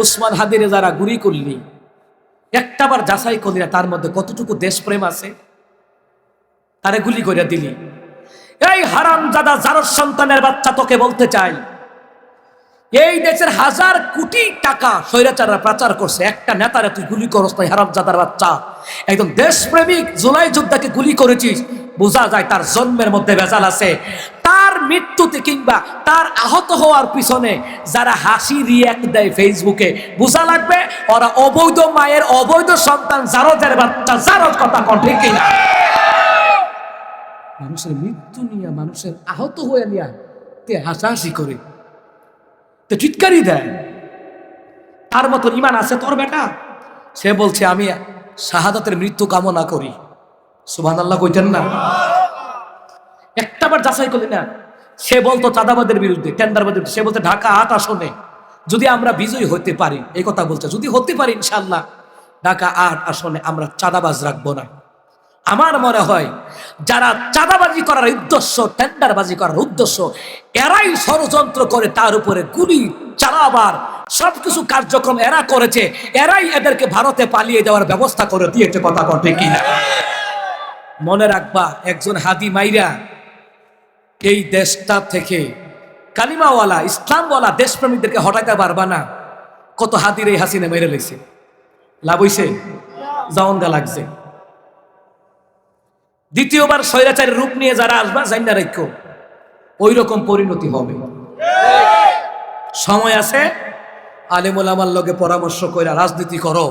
উসমান হাদিরে যারা গুলি করলি, একটাবার যাচাই করলি না তার মধ্যে কতটুকু দেশপ্রেম আছে, তারে গুলি করে দিলি। এই হারামজাদা জারজ সন্তানের বাচ্চা, তোকে বলতে চাই, এই দেশের 1000 কোটি টাকা স্বৈরাচাররা পাচার করছে, একটা নেতারে তুই গুলি করস না। হারামজাদার বাচ্চা, একদম দেশপ্রেমিক জুলাই যোদ্ধাকে গুলি করেছিস, বোঝা যায় তার জন্মের মধ্যে ভেজাল আছে। তার মৃত্যুতে কিংবা তার আহত হওয়ার পিছনে যারা হাসি রিয়াক্ট দেয় ফেসবুকে, বোঝা লাগবে ওরা অবৈধ মায়ের অবৈধ সন্তান, জারজের বাচ্চা। জারজ কথা কোন ঠিক কিনা? মানুষের মৃত্যু নিয়ে, মানুষের আহত হয়ে নিয়ে তে হাসাহাসি করে, তে চিৎকারি দেয়। তার মতো ইমান আছে তোর বেটা? সে বলছে আমি শাহাদাতের মৃত্যু কামনা করি। সুবহানাল্লাহ কইতেন না? একটাবার যাচাই করলি না। সে বলতো চাঁদাবাদের বিরুদ্ধে, টেন্ডারবাদের বিরুদ্ধে। সে বলতে ঢাকা 8 আসনে যদি আমরা বিজয়ী হতে পারি, এই কথা বলছে, যদি হতে পারি ইনশাআল্লাহ ঢাকা 8 আসনে আমরা চাঁদাবাজ রাখবো না। আমার মনে হয় যারা চাঁদাবাজি করার উদ্দেশ্য, টেন্ডারবাজি করার উদ্দেশ্য, এরাই ষড়যন্ত্র করে তার উপরে গুলি চালাবার সবকিছু কার্যক্রম এরা করেছে। এরাই এদেরকে ভারতে পালিয়ে যাওয়ার ব্যবস্থা করে দিয়েছে। কথা বলতে কিনা? মনে রাখবা, একজন হাদি মাইরা এই দেশটা থেকে কালিমাওয়ালা ইসলামওয়ালা দেশপ্রেমিকদেরকে হটাইতে পারবা না। কত হাদির এই হাসিনা মেরে লেছে, লাভ হইছে? জাওনগা লাগছে। দ্বিতীয়বার স্বৈরাচারের রূপ নিয়ে যারা আসবা, জাইনা রাখো ওই রকম পরিণতি হবে। সময় আছে, আলেম ওলামার লগে পরামর্শ করে রাজনীতি করো।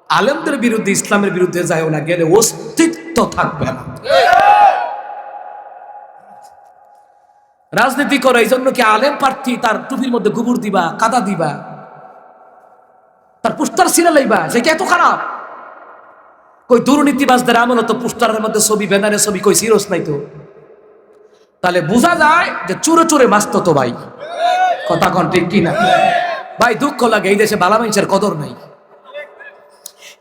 আলেমদের বিরুদ্ধে, ইসলামের বিরুদ্ধে যাও না, গেলে অস্তিত্ব থাকবে না। রাজনীতি করো এই জন্য কি আলেম প্রার্থী তার টুপির মধ্যে গোবর দিবা, কাদা দিবা, তার পোস্টার ছিঁড়ে লইবা, সে কি এত খারাপ? কই দুর্নীতিবাজদের আমল তো পোস্টারের মধ্যে ছবি, ব্যানারে ছবি, কই সিরোস নাই তো। তাহলে বোঝা যায় যে চুরে চুরে মাস্ত তো ভাই। কথা কন ঠিক কিনা? ভাই দুঃখ লাগে, এই দেশে বালা মানুষের কদর নাই।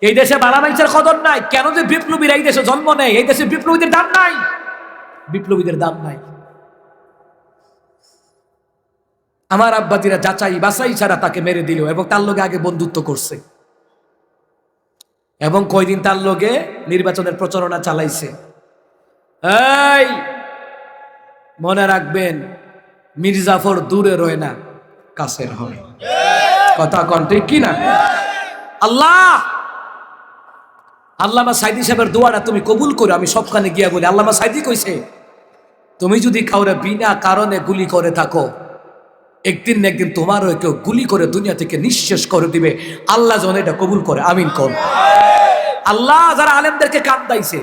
এই দেশে বালা মানুষের কদর নাই। কেন যে বিপ্লবীরা এই দেশে জন্ম নেয়? এই দেশে বিপ্লবীদের দাম নাই, বিপ্লবীদের দাম নাই। আমার আব্বাজিরা যাচাই বাছাই ছাড়া তাকে মেরে দিল এবং তার লগে আগে বন্ধুত্ব করছে এবং কয়দিন তার লগে নির্বাচনের প্রচারণা চালাইছে। এই মনে রাখবেন, মির্জাফর দূরে রয় না, কাছের হয়। কথা কন ঠিক কিনা? আল্লামা সাইদি সাহেবের দোয়াটা তুমি কবুল করো। আমি সবখানে গিয়া বলি, আল্লামা সাইদি কইছে, তুমি যদি কাউরে বিনা কারণে গুলি করে থাকো, একদিন না একদিন তোমারও কেউ গুলি করে দুনিয়া থেকে নিঃশেষ করে দিবে। আল্লাহ যেন এটা কবুল করে, আমিন কর। আল্লাহ যারা আলেমদেরকে কাঁদাইছে,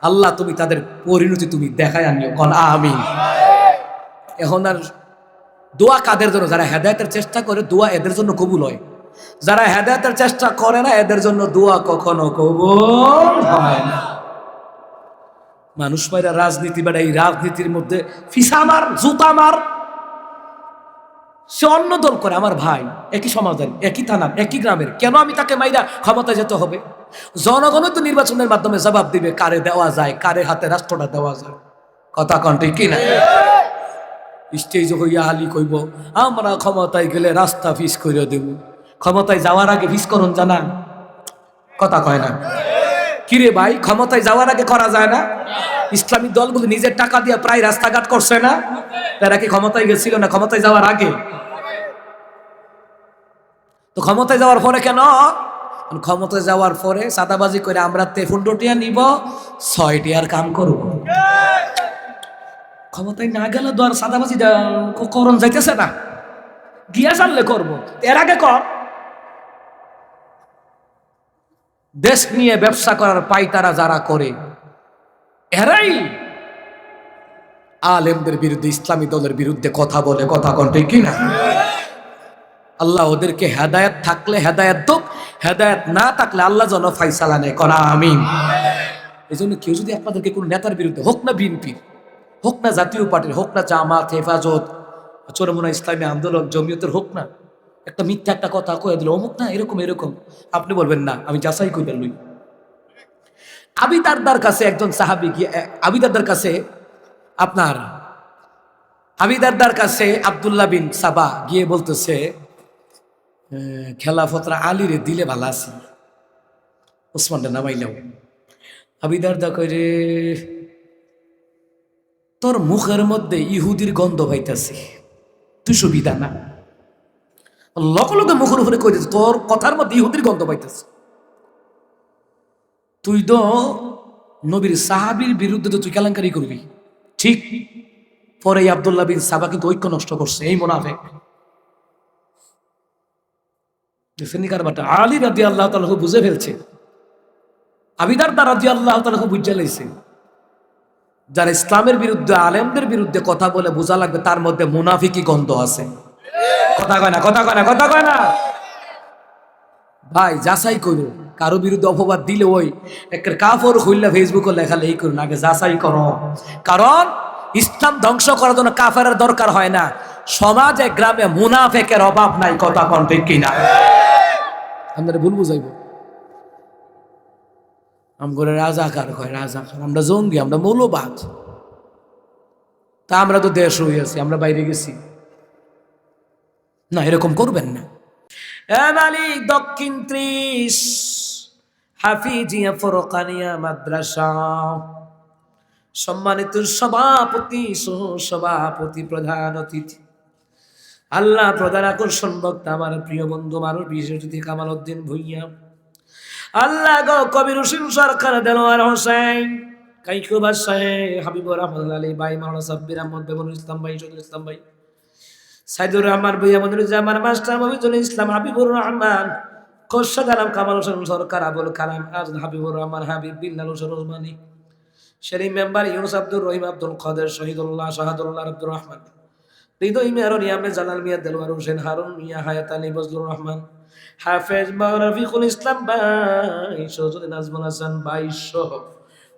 আল্লাহ তুমি তাদের পরিণতি তুমি দেখায় আনিও, কন আমিন। এখন আর দোয়া কাদের জন্য? যারা হেদায়েতের চেষ্টা করে, দোয়া এদের জন্য কবুল হয়। যারা হেদায়েতের চেষ্টা করে না, এদের জন্য দোয়া কখনো কবুল হয় না। মানুষ ভাইরা রাজনীতি বেড়া, এই রাজনীতির মধ্যে ফিসা মার, জুতা মার। সে অন্য দল করে, আমার ভাই একই সমাজের, একই থানার, একই গ্রামের, কেন আমি তাকে মাইরা ক্ষমতায় যেতে হবে? জনগণও তো নির্বাচনের মাধ্যমে জবাব দিবে কারে দেওয়া যায়, কারে হাতে রাষ্ট্রটা দেওয়া যায়। কথা কন ঠিক কিনা? স্টেজ হইয়া আলী কইব আমরা ক্ষমতায় গেলে রাস্তা ফিস করে দেব। ক্ষমতায় যাওয়ার আগে ফিস করুন জানা? কথা কয় না। কিরে ভাই, ক্ষমতায় যাওয়ার আগে করা যায় না? ইসলামিক দলগুলো নিজের টাকা দিয়ে প্রায় রাস্তাঘাট করছে না? তারা কি ক্ষমতায় গেছিল না ক্ষমতায় যাওয়ার আগে? তো ক্ষমতায় যাওয়ার পরে কেন? ক্ষমতায় যাওয়ার পরে সাদাবাজি করে আমরা 15 টিয়া নিব, 6 টিয়ার কাম করব। ক্ষমতায় না গেলে তো আর সাদাবাজি করণ যাইতেছে না, গিয়া জানলে করবো। এর আগে কর। দেশ নিয়ে ব্যবসা করার পাইতারা যারা করে, এরাই আলেমদের বিরুদ্ধে, ইসলামী দলের বিরুদ্ধে কথা বলে। কথা কন ঠিক কিনা? আল্লাহ ওদেরকে হেদায়েত থাকলে হেদায়েত দোক, হেদায়েত না থাকলে আল্লাহ যেন ফাইসালা নেয়। করা আমিন। এই জন্য কেউ যদি আপনাদেরকে কোন নেতার বিরুদ্ধে, হোক না বিএনপির, হোক না জাতীয় পার্টির, হোক না জামাত, হেফাজত, চরমোনা ইসলামী আন্দোলন, জমিয়তের হোক না, একটা মিথ্যা একটা কথা কয়ে দিল অমুক না এরকম এরকম, আপনি বলবেন না আমি যাচাই করে লই। আবি দারদার কাছে একজন সাহাবী গিয়ে, আবি দারদার কাছে আপনার আবি দারদার কাছে আব্দুল্লাহ বিন সাবা গিয়ে বলতেছে, খেলাফতরা আলীরে দিলে ভালো আছে, ওসমানটা নামাইলাম। আবিদার দা কইরে তোর মুখের মধ্যে ইহুদির গন্ধ পাইতাছি, তুই সুবিধা না। লগে লগে মুখের উপরে কই দিচ্ছে তোর কথার মধ্যে ইহুদির গন্ধ পাইতাছি। তুই তো নবীর সাহাবীর বিরুদ্ধে তো তুই কেলেঙ্কারি করবি, ঠিক। পরে আব্দুল্লাহ বিন সাবা কিন্তু ঐক্য নষ্ট করছে, এই মুনাফিক। আলী রাদিয়াল্লাহু তাআলা বুঝে ফেলছে, আবিদারদা রাদিয়াল্লাহু তাআলা বুঝে লাইছে, যারা ইসলামের বিরুদ্ধে আলেমদের বিরুদ্ধে কথা বলে বোঝা লাগবে তার মধ্যে মুনাফিকি গন্ধ আছে। কথা কয় না, কথা কয় না, কথা কয় না। ভাই যাচাই করো, কারো বিরুদ্ধে অপবাদ দিলে ওই একটা কাফর হইলা ফেসবুকে লেখালে এই করুন, আগে যাচাই করো। কারণ ইসলাম ধ্বংস করার জন্য কাফেরের দরকার হয় না, সমাজে গ্রামে মুনাফিকের অভাব নাই। কথা কোন ঠিক কিনা? আপনারা ভুল বুঝাইব। আমরা রাজাকার হয়, রাজাকার, আমরা জঙ্গি, আমরা মৌলবাদ। তা আমরা তো দেশ হয়ে আছি, আমরা বাইরে গেছি না, এরকম করবেন না। মালিক দক্ষিণ 30 হাফিজিয়া ফরকানিয়া মাদ্রাসা সম্মানিত সভাপতি, সহ সভাপতি, প্রধান অতিথি, আল্লাহ প্রধান আকর্ষণ বক্তা, আমার প্রিয় বন্ধু মানুষ বিশেষ অতিথি কামাল উদ্দিন ভুইয়া, আল্লাহ গো কবির হোসেন সরকার, দেলোয়ার হোসেন কাইকুবা সাহেব, হাবিবুর রহমান আলী ভাই, মাওলানা সাব্বির আহমদ, বেমনুল ইসলাম ভাই, শহীদুল ইসলাম ভাই, সাইদুর রহমান ভুইয়া, মনিরুজ্জামান মাস্টার, মফিজুল ইসলাম, হাবিবুর রহমান, খোরশেদ আলম, কামাল হোসেন সরকার, আবুল কালাম আজাদ, হাবিবুর রহমান হাবিব, বিল্লাল হোসেন ওসমানী, শেরিফ মেম্বার, ইউনুস আব্দুর রহিম, আব্দুল কাদের, শহীদুল্লাহ, শাহাদুল্লাহ, আব্দুর রহমান, হৃদয় মিয়া, নিয়ামে জালাল মিয়া, দেলোয়ার হোসেন, হারুন মিয়া, হায়াত আলী, বজলুর রহমান, হাফেজ রফিকুল ইসলাম ভাই, সৈয়দ নাজমুল হাসান ভাই সহ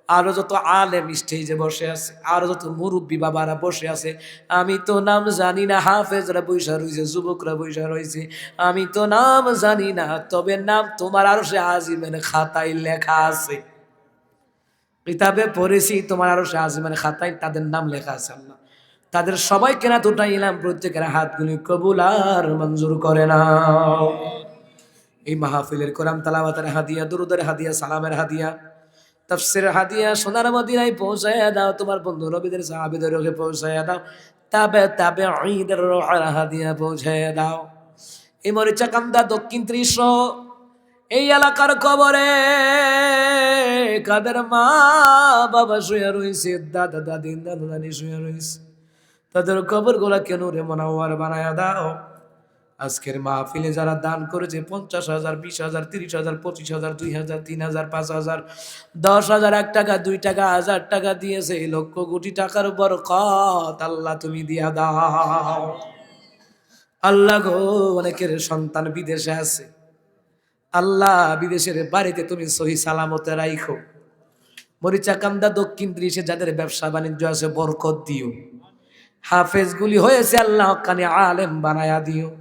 আরো যত আলেম স্টেজে বসে আছে, আরো যত মুরব্বী বাবারা বসে আছে, আমি তো নাম জানি না। হাফেজরা বৈশা রয়েছে, যুবকরা বৈশা রয়েছে, আমি তো নাম জানি না, তবে নাম তোমার আরশে আজিমের খাতায় লেখা আছে। কিতাবে পড়েছি তোমার আরশে আজিমের খাতায় তাদের নাম লেখা আছে। আল্লাহ তাদের সবাইকে না উঠাইলাম, প্রত্যেকের হাতগুলি কবুল আর মঞ্জুর করে না। এই মাহফিলের কোরআন তেলাওয়াতের হাদিয়া, দুরুদের হাদিয়া, সালামের হাদিয়া, তাফসীরের হাদিয়া সোনার মদিনায় পৌঁছায়া দাও, তোমার বন্ধু নবীদের সাহাবীদের রোগে পৌঁছায়া দাও, তাবে ঈদের রোহের হাদিয়া পৌঁছায়া দাও। এই মরিচাকান্দা দক্ষিণ 30 এই এলাকার কবরে কাদের মা বাবা শুয়ে রয়েছে, দাদা দাদি, দাদা দাদি শুয়ে রয়েছে, তাদের কবর গোলা কেন রে মনাওয়ার বানায়া দাও। আজকের মাহফিলে যারা দান করেছে 50,000, 20,000, 30,000, 25,000, 2,000, 3,000, 5,000, 10,000, 1 টাকা, 2 টাকা, 1000 টাকা দিয়েছে, লক্ষ কোটি টাকার বরকত আল্লাহ তুমি দিয়া দাও। আল্লাহ গো, অনেকের সন্তান বিদেশে আছে, আল্লাহ বিদেশের বাড়িতে তুমি সহি সালামতে রাইখো। মরিচাকান্দা দক্ষিণ 30 যাদের ব্যবসা বাণিজ্য আছে বরকত দিও। হাফেজগুলি হয়েছে আল্লাহ কানে আলেম বানায়া দিও।